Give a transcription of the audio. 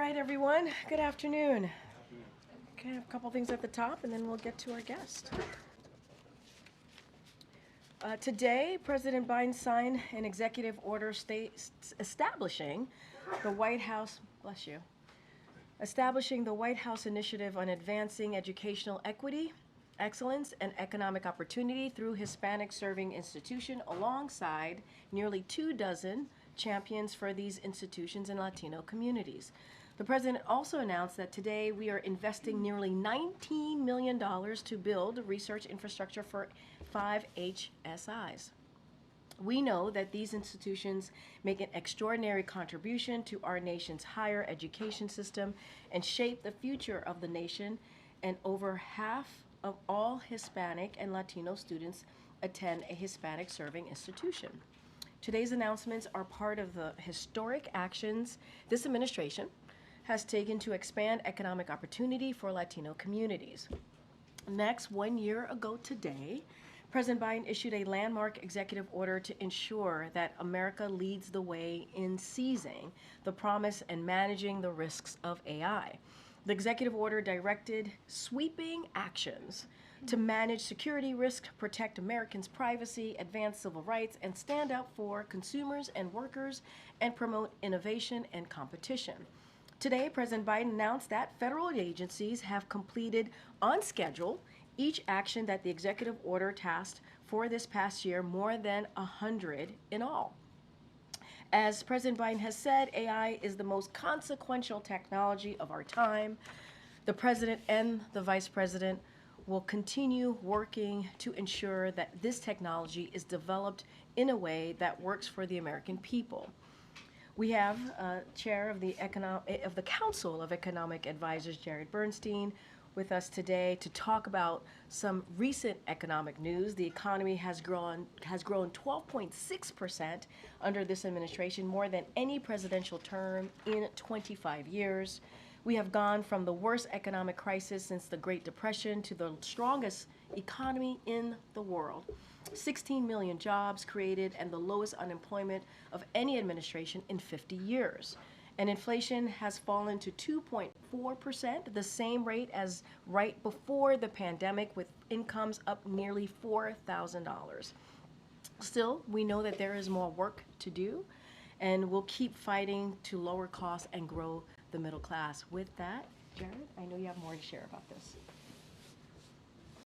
right, everyone. Good afternoon. Okay, I have a couple things at the top, and then we'll get to our guest. Today, President Biden signed an executive order establishing the White House, bless you, establishing the White House Initiative on Advancing Educational Equity, Excellence, and Economic Opportunity through Hispanic Serving Institution, alongside nearly 24 champions for these institutions and Latino communities. The president also announced that today we are investing nearly $19 million to build research infrastructure for 5 HSIs. We know that these institutions make an extraordinary contribution to our nation's higher education system and shape the future of the nation, and over half of all Hispanic and Latino students attend a Hispanic serving institution. Today's announcements are part of the historic actions this administration has taken to expand economic opportunity for Latino communities. Next, 1 year ago today, President Biden issued a landmark executive order to ensure that America leads the way in seizing the promise and managing the risks of AI. The executive order directed sweeping actions to manage security risk, protect Americans' privacy, advance civil rights, and stand up for consumers and workers, and promote innovation and competition. Today, President Biden announced that federal agencies have completed on schedule each action that the executive order tasked for this past year, more than 100 in all. As President Biden has said, AI is the most consequential technology of our time. The president and the vice president will continue working to ensure that this technology is developed in a way that works for the American people. We have Chair of the Council of Economic Advisors, Jared Bernstein, with us today to talk about some recent economic news. The economy has grown 12.6% under this administration, more than any presidential term in 25 years. We have gone from the worst economic crisis since the Great Depression to the strongest economy in the world. 16 million jobs created and the lowest unemployment of any administration in 50 years. And inflation has fallen to 2.4%, the same rate as right before the pandemic, with incomes up nearly $4,000. Still, we know that there is more work to do, and we'll keep fighting to lower costs and grow the middle class. With that, Jared, I know you have more to share about this.